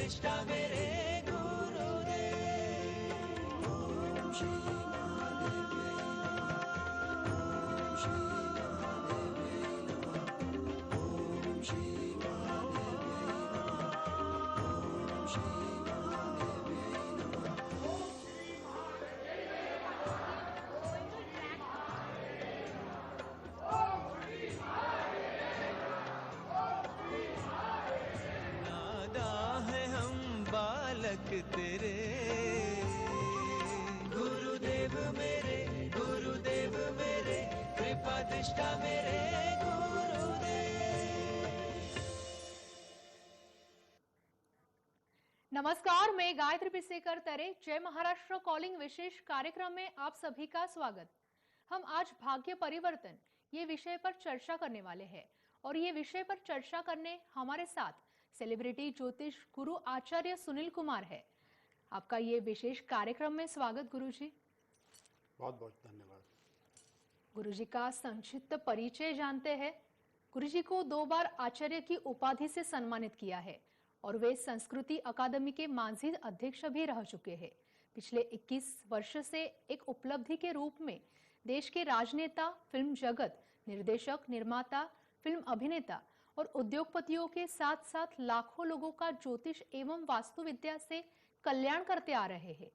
कृपादिष्टा मेरे गुरुदेव। ओम श्री महादेव्यै नमः। ओम श्री महादेव्यै नमः। ओम श्री महादेव्यै नमः। ओम श्री महादेव्यै नादा है हम बालक तेरे, गुरुदेव मेरे कृपादिष्टा मेरे गुरुदेव। नमस्कार, मैं गायत्री पिसेकर तरे जय महाराष्ट्र कॉलिंग विशेष कार्यक्रम में आप सभी का स्वागत। हम आज भाग्य परिवर्तन ये विषय पर चर्चा करने वाले हैं और ये विषय पर चर्चा करने हमारे साथ सेलिब्रिटी ज्योतिष गुरु आचार्य सुनील कुमार है। आपका ये विशेष कार्यक्रम में स्वागत गुरुजी। बहुत बहुत धन्यवाद। गुरुजी का संक्षिप्त परिचय जानते हैं। गुरुजी को 2 बार आचार्य की उपाधि से सम्मानित किया है और वे संस्कृति अकादमी के मानसिक अध्यक्ष भी रह चुके हैं। पिछले 21 वर्ष से एक उपलब्धि के रूप में देश के राजनेता, फिल्म जगत, निर्देशक, निर्माता, फिल्म अभिनेता और उद्योगपतियों के साथ साथ लाखों लोगों का ज्योतिष एवं वास्तुविद्या से कल्याण करते आ रहे हैं।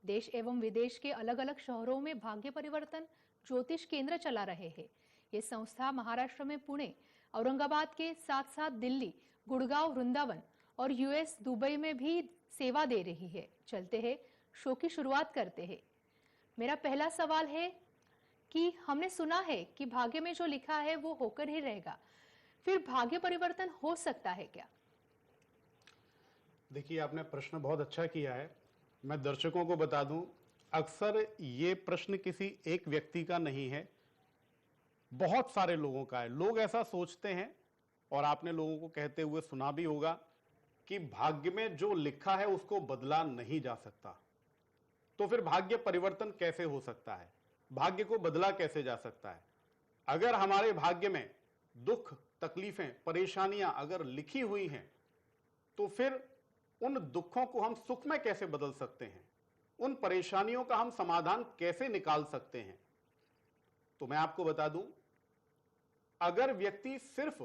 देश एवं विदेश के अलग अलग शहरों में भाग्य परिवर्तन ज्योतिष केंद्र चला रहे हैं। ये संस्था महाराष्ट्र में पुणे, औरंगाबाद के साथ साथ दिल्ली, गुड़गांव, वृंदावन और यूएस, दुबई में भी सेवा दे रही है। चलते हैं, शो की शुरुआत करते हैं। मेरा पहला सवाल है कि हमने सुना है कि भाग्य में जो लिखा है वो होकर ही रहेगा, फिर भाग्य परिवर्तन हो सकता है क्या? देखिए, आपने प्रश्न बहुत अच्छा किया है। मैं दर्शकों को बता दूं, अक्सर ये प्रश्न किसी एक व्यक्ति का नहीं है, बहुत सारे लोगों का है। लोग ऐसा सोचते हैं और आपने लोगों को कहते हुए सुना भी होगा कि भाग्य में जो लिखा है उसको बदला नहीं जा सकता। तो फिर भाग्य परिवर्तन कैसे हो सकता है? भाग्य को बदला कैसे जा सकता है? अगर हमारे भाग्य में दुख, तकलीफें, परेशानियां अगर लिखी हुई हैं, तो फिर उन दुखों को हम सुख में कैसे बदल सकते हैं? उन परेशानियों का हम समाधान कैसे निकाल सकते हैं? तो मैं आपको बता दूं, अगर व्यक्ति सिर्फ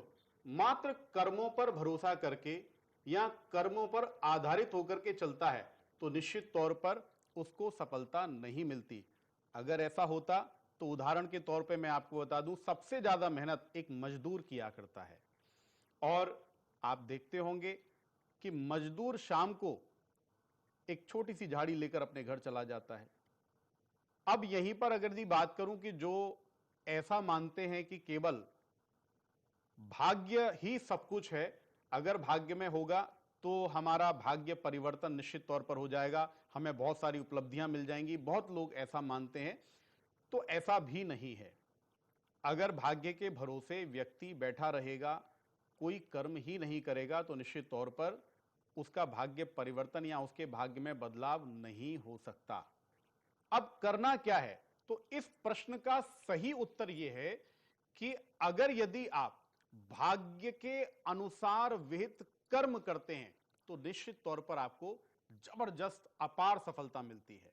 मात्र कर्मों पर भरोसा करके या कर्मों पर आधारित होकर के चलता है तो निश्चित तौर पर उसको सफलता नहीं मिलती। अगर ऐसा होता तो उदाहरण के तौर पे मैं आपको बता दूं, सबसे ज्यादा मेहनत एक मजदूर किया करता है और आप देखते होंगे कि मजदूर शाम को एक छोटी सी झाड़ी लेकर अपने घर चला जाता है। अब यहीं पर अगर जी बात करूं कि जो ऐसा मानते हैं कि केवल भाग्य ही सब कुछ है, अगर भाग्य में होगा तो हमारा भाग्य परिवर्तन निश्चित तौर पर हो जाएगा, हमें बहुत सारी उपलब्धियां मिल जाएंगी, बहुत लोग ऐसा मानते हैं। तो ऐसा भी नहीं है। अगर भाग्य के भरोसे व्यक्ति बैठा रहेगा, कोई कर्म ही नहीं करेगा, तो निश्चित तौर पर उसका भाग्य परिवर्तन या उसके भाग्य में बदलाव नहीं हो सकता। अब करना क्या है? तो इस प्रश्न का सही उत्तर यह है कि अगर यदि आप भाग्य के अनुसार विहित कर्म करते हैं तो निश्चित तौर पर आपको जबरदस्त अपार सफलता मिलती है।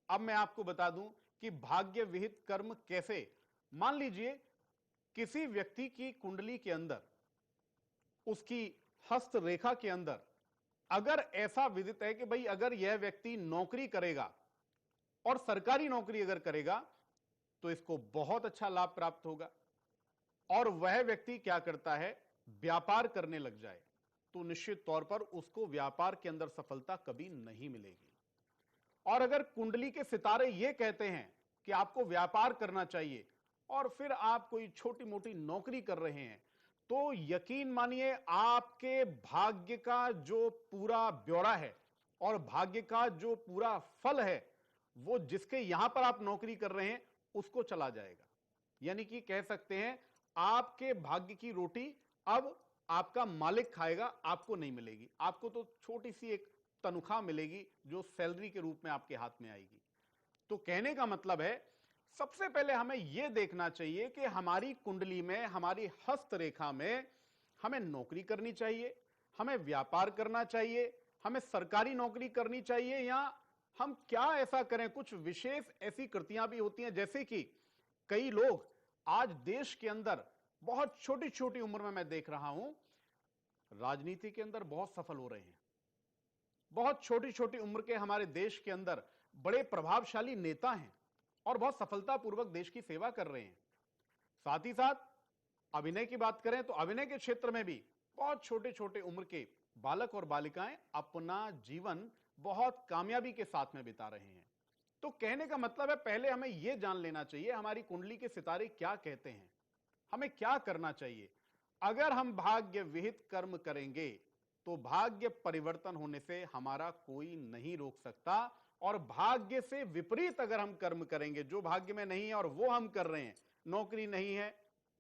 अब मैं आपको बता दूं कि भाग्य विहित कर्म कैसे। मान लीजिए किसी व्यक्ति की कुंडली के अंदर, उसकी हस्त रेखा के अंदर अगर ऐसा विदित है कि भाई अगर यह व्यक्ति नौकरी करेगा और सरकारी नौकरी अगर करेगा तो इसको बहुत अच्छा लाभ प्राप्त होगा, और वह व्यक्ति क्या करता है, व्यापार करने लग जाए, तो निश्चित तौर पर उसको व्यापार के अंदर सफलता कभी नहीं मिलेगी। और अगर कुंडली के सितारे यह कहते हैं कि आपको व्यापार करना चाहिए और फिर आप कोई छोटी मोटी नौकरी कर रहे हैं, तो यकीन मानिए आपके भाग्य का जो पूरा ब्यौरा है और भाग्य का जो पूरा फल है वो जिसके यहां पर आप नौकरी कर रहे हैं उसको चला जाएगा। यानी कि कह सकते हैं आपके भाग्य की रोटी अब आपका मालिक खाएगा, आपको नहीं मिलेगी। आपको तो छोटी सी एक तनख्वाह मिलेगी जो सैलरी के रूप में आपके हाथ में आएगी। तो कहने का मतलब है सबसे पहले हमें यह देखना चाहिए कि हमारी कुंडली में, हमारी हस्त रेखा में हमें नौकरी करनी चाहिए हमें व्यापार करना चाहिए, हमें सरकारी नौकरी करनी चाहिए, या हम क्या ऐसा करें? कुछ विशेष ऐसी कृतियां भी होती हैं, जैसे कि कई लोग आज देश के अंदर बहुत छोटी छोटी उम्र में मैं देख रहा हूं राजनीति के अंदर बहुत सफल हो रहे हैं। बहुत छोटी छोटी उम्र के हमारे देश के अंदर बड़े प्रभावशाली नेता हैं और बहुत सफलतापूर्वक देश की सेवा कर रहे हैं। साथ ही साथ अभिनय की बात करें तो अभिनय के क्षेत्र में भी बहुत छोटे छोटे उम्र के बालक और बालिकाएं अपना जीवन बहुत कामयाबी के साथ में बिता रहे हैं। तो कहने का मतलब है, पहले हमें यह जान लेना चाहिए हमारी कुंडली के सितारे क्या कहते हैं, हमें क्या करना चाहिए। अगर हम भाग्य विहित कर्म करेंगे तो भाग्य परिवर्तन होने से हमारा कोई नहीं रोक सकता, और भाग्य से विपरीत अगर हम कर्म करेंगे, जो भाग्य में नहीं है और वो हम कर रहे हैं, नौकरी नहीं है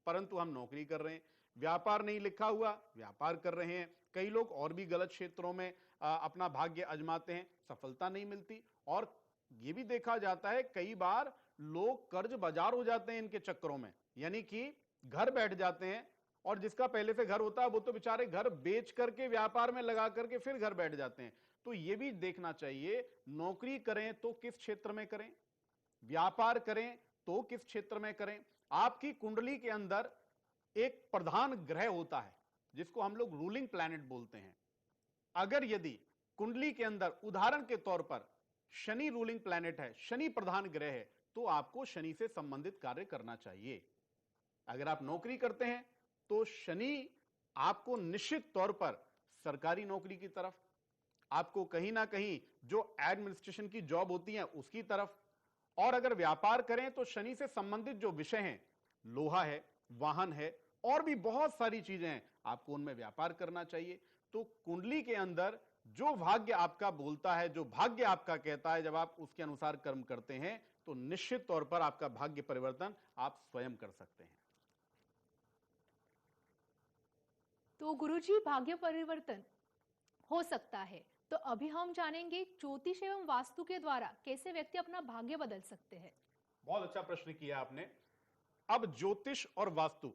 परंतु हम नौकरी कर रहे हैं, व्यापार नहीं लिखा हुआ व्यापार कर रहे हैं, कई लोग और भी गलत क्षेत्रों में अपना भाग्य आजमाते हैं, सफलता नहीं मिलती। और ये भी देखा जाता है कई बार लोग कर्ज बाजार हो जाते हैं इनके चक्करों में, यानी कि घर बैठ जाते हैं और जिसका पहले से घर होता है वो तो बेचारे घर बेच करके व्यापार में लगा करके फिर घर बैठ जाते हैं। तो ये भी देखना चाहिए, नौकरी करें तो किस क्षेत्र में करें, व्यापार करें तो किस क्षेत्र में करें। आपकी कुंडली के अंदर एक प्रधान ग्रह होता है जिसको हम लोग रूलिंग प्लैनेट बोलते हैं। अगर यदि कुंडली के अंदर उदाहरण के तौर पर शनि रूलिंग प्लैनेट है, शनि प्रधान ग्रह है, तो आपको शनि से संबंधित कार्य करना चाहिए। अगर आप नौकरी करते हैं तो शनि आपको निश्चित तौर पर सरकारी नौकरी की तरफ, आपको कहीं ना कहीं जो एडमिनिस्ट्रेशन की जॉब होती है उसकी तरफ, और अगर व्यापार करें तो शनि से संबंधित जो विषय हैं, लोहा है, वाहन है, और भी बहुत सारी चीजें हैं, आपको उनमें व्यापार करना चाहिए। तो कुंडली के अंदर जो भाग्य आपका बोलता है, जो भाग्य आपका कहता है, जब आप उसके अनुसार कर्म करते हैं तो निश्चित तौर पर आपका भाग्य परिवर्तन आप स्वयं कर सकते हैं। तो गुरुजी, भाग्य परिवर्तन हो सकता है, तो अभी हम जानेंगे ज्योतिष एवं वास्तु के द्वारा कैसे व्यक्ति अपना भाग्य बदल सकते हैं। बहुत अच्छा प्रश्न किया आपने। अब ज्योतिष और वास्तु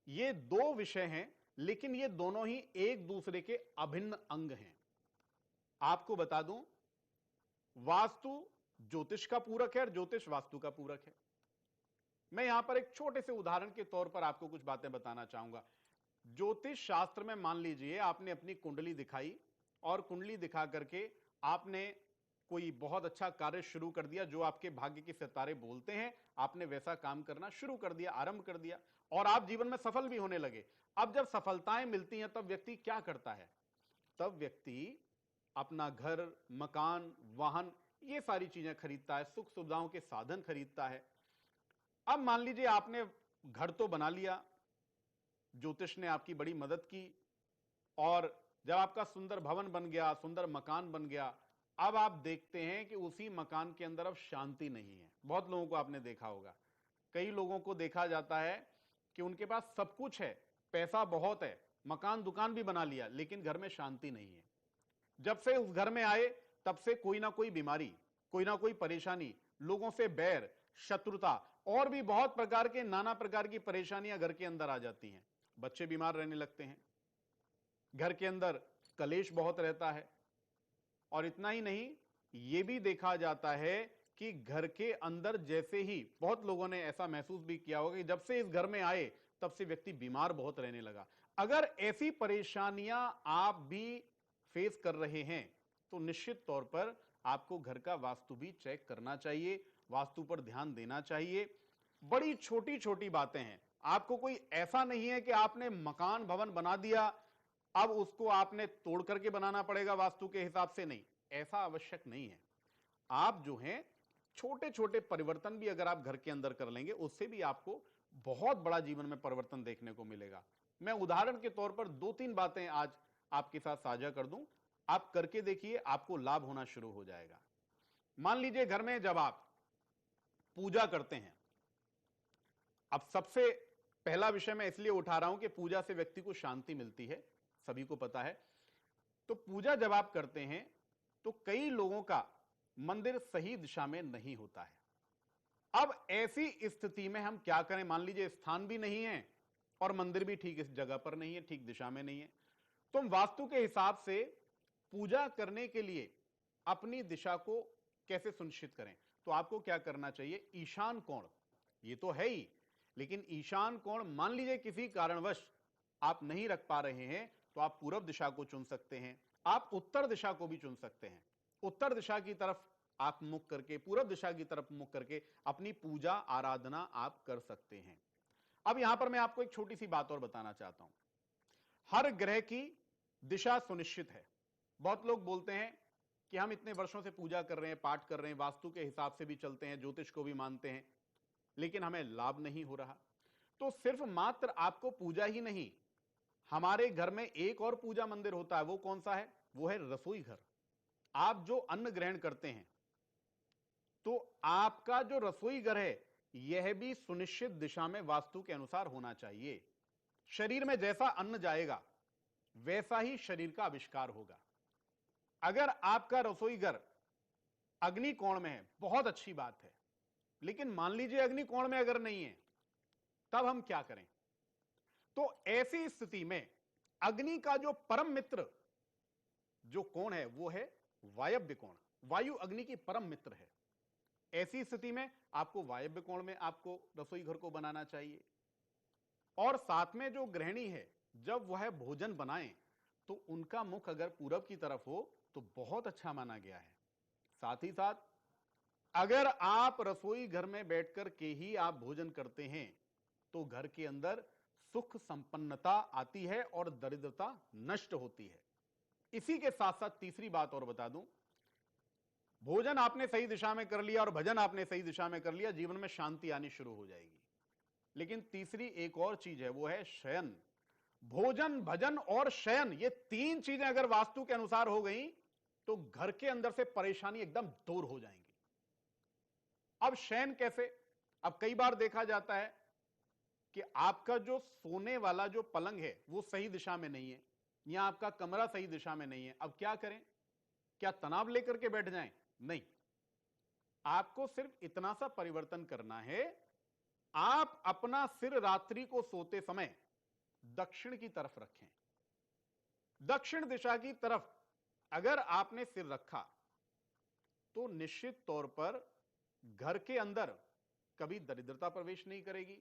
ये दो विषय हैं, लेकिन ये दोनों ही एक दूसरे के अभिन्न अंग हैं। आपको बता दूं, वास्तु ज्योतिष का पूरक है और ज्योतिष वास्तु का पूरक है। मैं यहां पर एक छोटे से उदाहरण के तौर पर आपको कुछ बातें बताना चाहूंगा। ज्योतिष शास्त्र में मान लीजिए आपने अपनी कुंडली दिखाई और कुंडली दिखा करके आपने कोई बहुत अच्छा कार्य शुरू कर दिया, जो आपके भाग्य के सितारे बोलते हैं, आपने वैसा काम करना शुरू कर दिया, आरंभ कर दिया, और आप जीवन में सफल भी होने लगे। अब जब सफलताएं मिलती हैं तब व्यक्ति क्या करता है? तब व्यक्ति अपना घर, मकान, वाहन, ये सारी चीजें खरीदता है, सुख सुविधाओं के साधन खरीदता है। अब मान लीजिए आपने घर तो बना लिया, ज्योतिष ने आपकी बड़ी मदद की, और जब आपका सुंदर भवन बन गया, सुंदर मकान बन गया, अब आप देखते हैं कि उसी मकान के अंदर अब शांति नहीं है। बहुत लोगों को आपने देखा होगा, कई लोगों को देखा जाता है कि उनके पास सब कुछ है, पैसा बहुत है, मकान दुकान भी बना लिया, लेकिन घर में शांति नहीं है। जब से उस घर में आए तब से कोई ना कोई बीमारी, कोई ना कोई परेशानी, लोगों से बैर, शत्रुता, और भी बहुत प्रकार के नाना प्रकार की परेशानियां घर के अंदर आ जाती हैं। बच्चे बीमार रहने लगते हैं, घर के अंदर कलेश बहुत रहता है, और इतना ही नहीं, यह भी देखा जाता है कि घर के अंदर जैसे ही, बहुत लोगों ने ऐसा महसूस भी किया होगा कि जब से इस घर में आए तब से व्यक्ति बीमार बहुत रहने लगा। अगर ऐसी परेशानियां आप भी फेस कर रहे हैं तो निश्चित तौर पर आपको घर का वास्तु भी चेक करना चाहिए, वास्तु पर ध्यान देना चाहिए। बड़ी छोटी छोटी बातें हैं, आपको कोई ऐसा नहीं है कि आपने मकान भवन बना दिया अब उसको आपने तोड़ करके बनाना पड़ेगा वास्तु के हिसाब से, नहीं, ऐसा आवश्यक नहीं है। आप जो हैं छोटे छोटे परिवर्तन भी अगर आप घर के अंदर कर लेंगे, उससे भी आपको बहुत बड़ा जीवन में परिवर्तन देखने को मिलेगा। मैं उदाहरण के तौर पर 2-3 बातें आज आपके साथ साझा कर दूं, आप करके देखिए, आपको लाभ होना शुरू हो जाएगा। मान लीजिए घर में जब आप पूजा करते हैं, अब सबसे पहला विषय मैं इसलिए उठा रहा हूं कि पूजा से व्यक्ति को शांति मिलती है, सभी को पता है। तो पूजा जब आप करते हैं तो कई लोगों का मंदिर सही दिशा में नहीं होता है। अब ऐसी स्थिति में हम क्या करें? मान लीजिए स्थान भी नहीं है और मंदिर भी ठीक इस जगह पर नहीं है, ठीक दिशा में नहीं है, तुम वास्तु के हिसाब से पूजा करने के लिए अपनी दिशा को कैसे सुनिश्चित करें? तो आपको क्या करना चाहिए? ईशान कोण, ये तो है ही, लेकिन ईशान कोण मान लीजिए किसी कारणवश आप नहीं रख पा रहे हैं, तो आप पूर्व दिशा को चुन सकते हैं, आप उत्तर दिशा को भी चुन सकते हैं। उत्तर दिशा की तरफ आप मुख करके, पूर्व दिशा की तरफ मुख करके अपनी पूजा आराधना आप कर सकते हैं। अब यहां पर मैं आपको एक छोटी सी बात और बताना चाहता हूं। हर ग्रह की दिशा सुनिश्चित है। बहुत लोग बोलते हैं कि हम इतने वर्षों से पूजा कर रहे हैं, पाठ कर रहे हैं, वास्तु के हिसाब से भी चलते हैं, ज्योतिष को भी मानते हैं, लेकिन हमें लाभ नहीं हो रहा। तो सिर्फ मात्र आपको पूजा ही नहीं, हमारे घर में एक और पूजा मंदिर होता है। वो कौन सा है? वो है रसोई घर। आप जो अन्न ग्रहण करते हैं, तो आपका जो रसोई घर है, यह भी सुनिश्चित दिशा में वास्तु के अनुसार होना चाहिए। शरीर में जैसा अन्न जाएगा, वैसा ही शरीर का आविष्कार होगा। अगर आपका रसोई घर अग्नि कोण में है, बहुत अच्छी बात है, लेकिन मान लीजिए अग्नि कोण में अगर नहीं है, तब हम क्या करें? तो ऐसी स्थिति में अग्नि का जो परम मित्र जो कोण है, वो है वायव्य कोण। वायु अग्नि की परम मित्र है। ऐसी स्थिति में आपको वायव्य कोण में आपको रसोई घर को बनाना चाहिए। और साथ में जो गृहिणी है, जब वह भोजन बनाए, तो उनका मुख अगर पूरब की तरफ हो तो बहुत अच्छा माना गया है। साथ ही साथ अगर आप रसोई घर में बैठकर के ही आप भोजन करते हैं, तो घर के अंदर सुख संपन्नता आती है और दरिद्रता नष्ट होती है। इसी के साथ साथ तीसरी बात और बता दूं, भोजन आपने सही दिशा में कर लिया और भजन आपने सही दिशा में कर लिया, जीवन में शांति आनी शुरू हो जाएगी। लेकिन तीसरी एक और चीज है, वो है शयन। भोजन, भजन और शयन, ये तीन चीजें अगर वास्तु के अनुसार हो गई, तो घर के अंदर से परेशानी एकदम दूर हो जाएंगी। अब शयन कैसे? अब कई बार देखा जाता है कि आपका जो सोने वाला जो पलंग है, वो सही दिशा में नहीं है, या आपका कमरा सही दिशा में नहीं है। अब क्या करें? क्या तनाव लेकर के बैठ जाएं? नहीं, आपको सिर्फ इतना सा परिवर्तन करना है। आप अपना सिर रात्रि को सोते समय दक्षिण की तरफ रखें। दक्षिण दिशा की तरफ अगर आपने सिर रखा, तो निश्चित तौर पर घर के अंदर कभी दरिद्रता प्रवेश नहीं करेगी,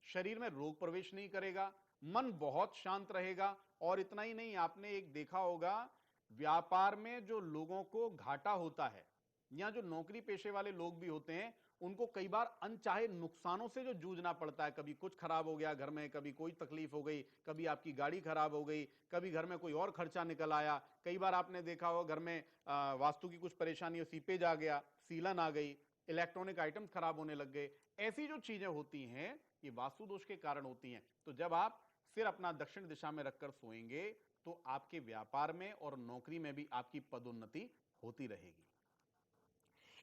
शरीर में रोग प्रवेश नहीं करेगा, मन बहुत शांत रहेगा। और इतना ही नहीं, आपने एक देखा होगा, व्यापार में जो लोगों को घाटा होता है, या जो नौकरी पेशे वाले लोग भी होते हैं, उनको कई बार अनचाहे नुकसानों से जो जूझना पड़ता है। कभी कुछ खराब हो गया घर में, कभी कोई तकलीफ हो गई, कभी आपकी गाड़ी खराब हो गई, कभी घर में कोई और खर्चा निकल आया। कई बार आपने देखा होगा घर में वास्तु की कुछ परेशानी हो, सीपेज आ गया, सीलन आ गई, इलेक्ट्रॉनिक आइटम्स खराब होने लग गए। ऐसी जो चीजें होती हैं, ये वास्तु दोष के कारण होती हैं। तो जब आप सिर अपना दक्षिण दिशा में रखकर सोएंगे, तो आपके व्यापार में और नौकरी में भी आपकी पदोन्नति होती रहेगी।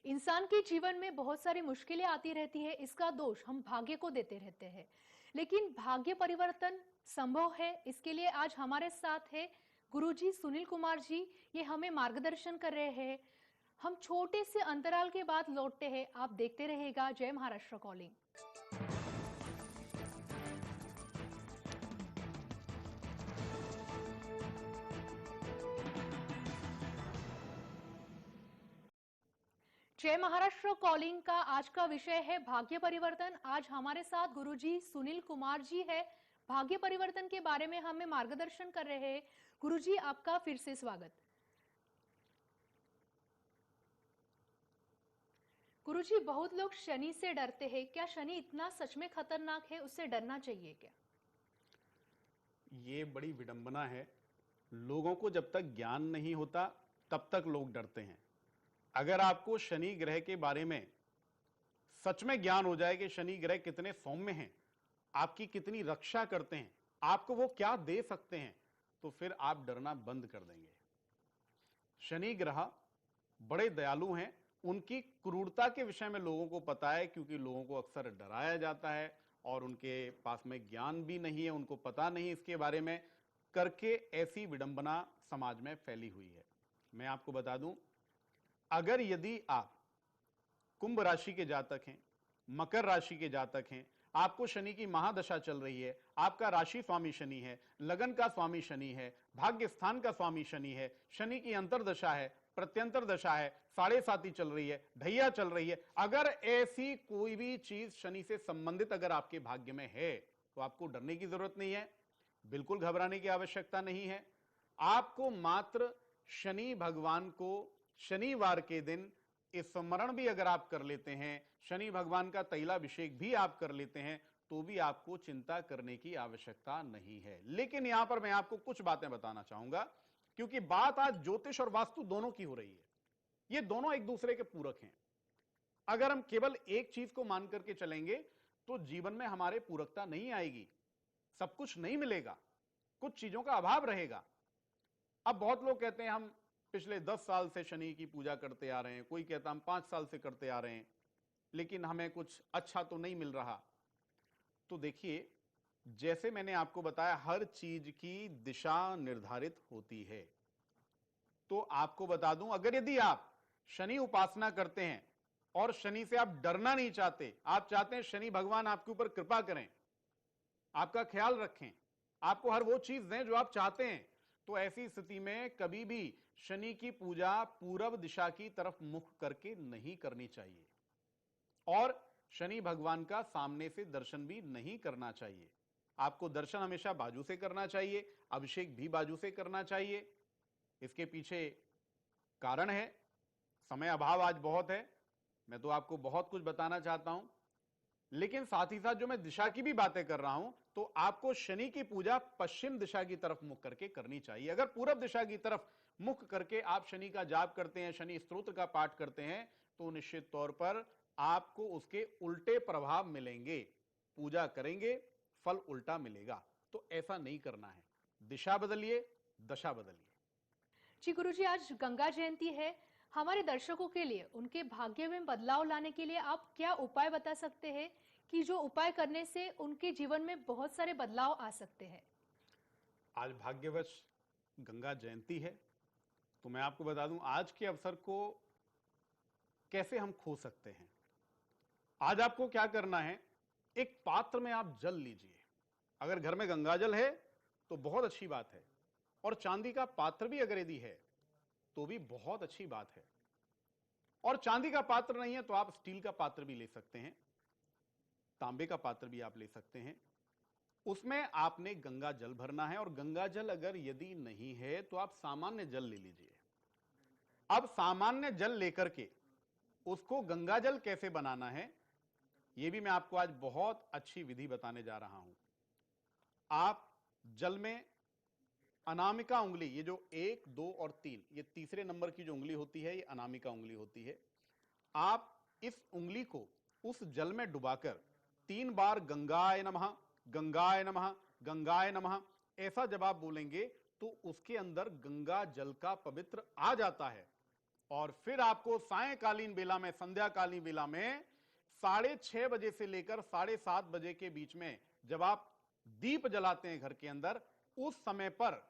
इंसान के जीवन में बहुत सारी मुश्किलें आती रहती है, इसका दोष हम भाग्य को देते रहते हैं। लेकिन भाग्य परिवर्तन संभव है, इसके लिए आज हमारे साथ है गुरुजी सुनील कुमार जी। ये हमें मार्गदर्शन कर रहे हैं। हम छोटे से अंतराल के बाद लौटते हैं। आप देखते रहेगा जय महाराष्ट्र कॉलिंग। जय महाराष्ट्र कॉलिंग का आज का विषय है भाग्य परिवर्तन। आज हमारे साथ गुरुजी सुनील कुमार जी है। भाग्य परिवर्तन के बारे में हमें मार्गदर्शन कर रहे हैं। गुरुजी, आपका फिर से स्वागत। गुरुजी, बहुत लोग शनि से डरते हैं, क्या शनि इतना सच में खतरनाक है? उससे डरना चाहिए क्या? ये बड़ी विडंबना है। लोगों को जब तक ज्ञान नहीं होता, तब तक लोग डरते हैं। अगर आपको शनि ग्रह के बारे में सच में ज्ञान हो जाए कि शनि ग्रह कितने सौम्य हैं, आपकी कितनी रक्षा करते हैं, आपको वो क्या दे सकते हैं, तो फिर आप डरना बंद कर देंगे। शनि ग्रह बड़े दयालु हैं। उनकी क्रूरता के विषय में लोगों को पता है, क्योंकि लोगों को अक्सर डराया जाता है और उनके पास में ज्ञान भी नहीं है, उनको पता नहीं इसके बारे में, करके ऐसी विडंबना समाज में फैली हुई है। मैं आपको बता दूं, अगर यदि आप कुंभ राशि के जातक हैं, मकर राशि के जातक हैं, आपको शनि की महादशा चल रही है, आपका राशि स्वामी शनि है, लगन का स्वामी शनि है, भाग्य स्थान का स्वामी शनि है, शनि की अंतरदशा है, प्रत्यंतर दशा है, 7.5 चल रही है, ढैया चल रही है, अगर ऐसी कोई भी चीज शनि से संबंधित अगर आपके भाग्य में है तो आपको डरने की जरूरत नहीं है, बिल्कुल घबराने की आवश्यकता नहीं है। आपको मात्र शनि भगवान को शनिवार के दिन स्मरण भी अगर आप कर लेते हैं, शनि भगवान का तैलाभिषेक भी आप कर लेते हैं, तो भी आपको चिंता करने की आवश्यकता नहीं है। लेकिन यहां पर मैं आपको कुछ बातें बताना चाहूंगा, क्योंकि बात आज ज्योतिष और वास्तु दोनों की हो रही है, ये दोनों एक दूसरे के पूरक हैं। अगर हम केवल एक चीज को मान करके चलेंगे तो जीवन में हमारे पूरकता नहीं आएगी, सब कुछ नहीं मिलेगा, कुछ चीजों का अभाव रहेगा। अब बहुत लोग कहते हैं हम पिछले 10 साल से शनि की पूजा करते आ रहे हैं, कोई कहता हम 5 साल से करते आ रहे हैं, लेकिन हमें कुछ अच्छा तो नहीं मिल रहा। तो देखिए, जैसे मैंने आपको बताया, हर चीज की दिशा निर्धारित होती है। तो आपको बता दूं, अगर यदि आप शनि उपासना करते हैं और शनि से आप डरना नहीं चाहते, आप चाहते हैं शनि भगवान आपके ऊपर कृपा करें, आपका ख्याल रखें, आपको हर वो चीज दें जो आप चाहते हैं, तो ऐसी स्थिति में कभी भी शनि की पूजा पूरब दिशा की तरफ मुख करके नहीं करनी चाहिए और शनि भगवान का सामने से दर्शन भी नहीं करना चाहिए। आपको दर्शन हमेशा बाजू से करना चाहिए, अभिषेक भी बाजू से करना चाहिए। इसके पीछे कारण है, समय अभाव आज बहुत है, मैं तो आपको बहुत कुछ बताना चाहता हूं, लेकिन साथ ही साथ जो मैं दिशा की भी बातें कर रहा हूं, तो आपको शनि की पूजा पश्चिम दिशा की तरफ मुख करके करनी चाहिए। अगर पूरब दिशा की तरफ मुख करके आप शनि का जाप करते हैं, शनि स्तोत्र का पाठ करते हैं, तो निश्चित तौर पर आपको उसके उल्टे प्रभाव मिलेंगे। पूजा करेंगे, फल उल्टा मिलेगा। तो ऐसा नहीं करना है, दिशा बदलिए, दशा बदलिए। जी गुरुजी, आज गंगा जयंती है, हमारे दर्शकों के लिए उनके भाग्य में बदलाव लाने के लिए आप क्या उपाय बता सकते हैं कि जो उपाय करने से उनके जीवन में बहुत सारे बदलाव आ सकते हैं? आज भाग्यवश गंगा जयंती है, तो मैं आपको बता दूं आज के अवसर को कैसे हम खो सकते हैं। आज आपको क्या करना है, एक पात्र में आप जल लीजिए। अगर घर में गंगाजल है तो बहुत अच्छी बात है, और चांदी का पात्र भी अगर यदि है तो भी बहुत अच्छी बात है। और चांदी का पात्र नहीं है तो आप स्टील का पात्र भी ले सकते हैं, तांबे का पात्र भी आप ले सकते हैं। उसमें आपने गंगा जल भरना है, और गंगा जल अगर यदि नहीं है तो आप सामान्य जल ले लीजिए। अब सामान्य जल लेकर के उसको गंगा जल कैसे बनाना है, यह भी मैं आपको आज बहुत अच्छी विधि बताने जा रहा हूं। आप जल में अनामिका उंगली, ये जो 1, 2 और 3, ये तीसरे नंबर की जो उंगली होती है, ये अनामिका उंगली होती है। आप इस उंगली को उस जल में डुबाकर 3 बार गंगाय नमः, गंगाय नमः, गंगाय नमः, ऐसा जब आप बोलेंगे तो उसके अंदर गंगा जल का पवित्र आ जाता है। और फिर आपको सायंकालीन बेला में, संध्याकालीन बेला में 6:30 बजे से लेकर 7:30 बजे के बीच में जब आप दीप जलाते हैं घर के अंदर, उस समय पर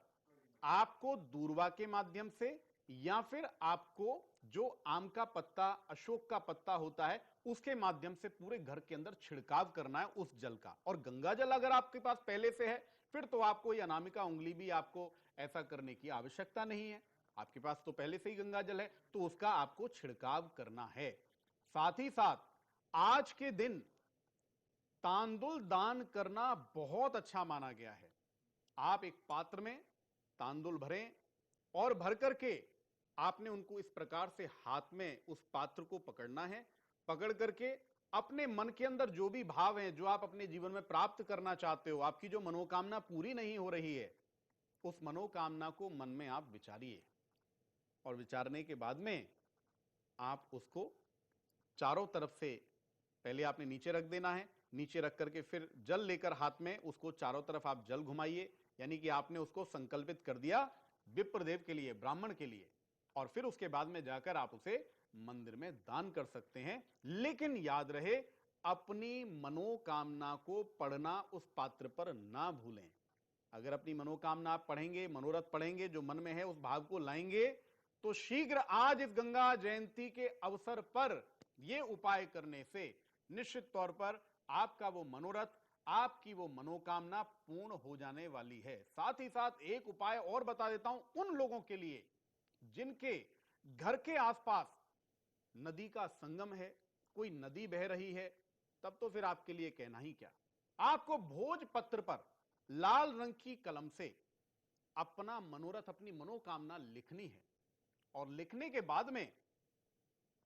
आपको दूर्वा के माध्यम से या फिर आपको जो आम का पत्ता, अशोक का पत्ता होता है, उसके माध्यम से पूरे घर के अंदर छिड़काव करना है उस जल का। और गंगा जल अगर आपके पास पहले से है, फिर तो आपको ये अनामिका उंगली भी आपको ऐसा करने की आवश्यकता नहीं है। आपके पास तो पहले से ही गंगा जल है, तो उसका आपको छिड़काव करना है। साथ ही साथ आज के दिन तांदुल दान करना बहुत अच्छा माना गया है। आप एक पात्र में तांदुल भरें और भर करके आपने उनको इस प्रकार से हाथ में उस पात्र को पकड़ना है। पकड़ करके अपने मन के अंदर जो भी भाव है, जो आप अपने जीवन में प्राप्त करना चाहते हो, आपकी जो मनोकामना पूरी नहीं हो रही है, उस मनोकामना को मन में आप विचारिए। और विचारने के बाद में आप उसको चारों तरफ से पहले आपने नीचे रख देना है। नीचे रख करके फिर जल लेकर हाथ में उसको चारों तरफ आप जल घुमाइए, यानी कि आपने उसको संकल्पित कर दिया विप्रदेव के लिए, ब्राह्मण के लिए। और फिर उसके बाद में जाकर आप उसे मंदिर में दान कर सकते हैं। लेकिन याद रहे, अपनी मनोकामना को पढ़ना उस पात्र पर ना भूलें। अगर अपनी मनोकामना आप पढ़ेंगे, मनोरथ पढ़ेंगे, जो मन में है उस भाव को लाएंगे, तो शीघ्र आज इस गंगा जयंती के अवसर पर यह उपाय करने से निश्चित तौर पर आपका वो मनोरथ, आपकी वो मनोकामना पूर्ण हो जाने वाली है। साथ ही साथ एक उपाय और बता देता हूं उन लोगों के लिए जिनके घर के आसपास नदी का संगम है, कोई नदी बह रही है, तब तो फिर आपके लिए कहना ही क्या। आपको भोजपत्र पर लाल रंग की कलम से अपना मनोरथ, अपनी मनोकामना लिखनी है और लिखने के बाद में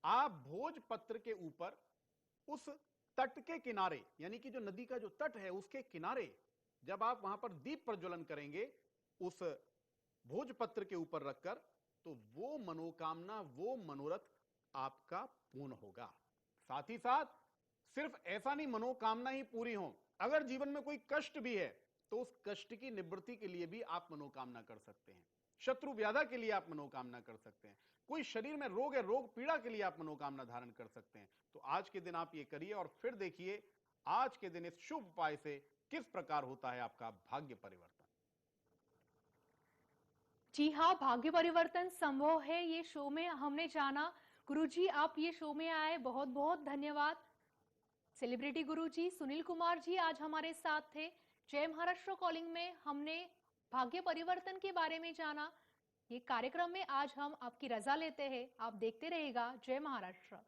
आप भोजपत्र के ऊपर उस तट के किनारे, यानी कि जो नदी का जो तट है उसके किनारे जब आप वहां पर दीप प्रज्वलन करेंगे उस भोजपत्र के ऊपर रखकर, तो वो मनोकामना, वो मनोरथ आपका पूर्ण होगा। साथ ही साथ सिर्फ ऐसा नहीं मनोकामना ही पूरी हो, अगर जीवन में कोई कष्ट भी है तो उस कष्ट की निवृत्ति के लिए भी आप मनोकामना कर सकते हैं। शत्रु व्याधा के लिए आप मनोकामना कर सकते हैं। कोई शरीर में रोग है, रोग पीड़ा के लिए आप मनोकामना धारण कर सकते हैं। तो आज के दिन आप ये करिए और फिर देखिए आज के दिन इस शुभ उपाय से किस प्रकार होता है आपका भाग्य परिवर्तन। जी हाँ, भाग्य परिवर्तन संभव है, ये शो में हमने जाना। गुरुजी, आप ये शो में आए, बहुत बहुत धन्यवाद। सेलिब्रिटी गुरुजी सुनील कुमार जी आज हमारे साथ थे। जय महाराष्ट्र कॉलिंग में हमने भाग्य परिवर्तन के बारे में जाना। ये कार्यक्रम में आज हम आपकी रजा लेते हैं। आप देखते रहिएगा जय महाराष्ट्र।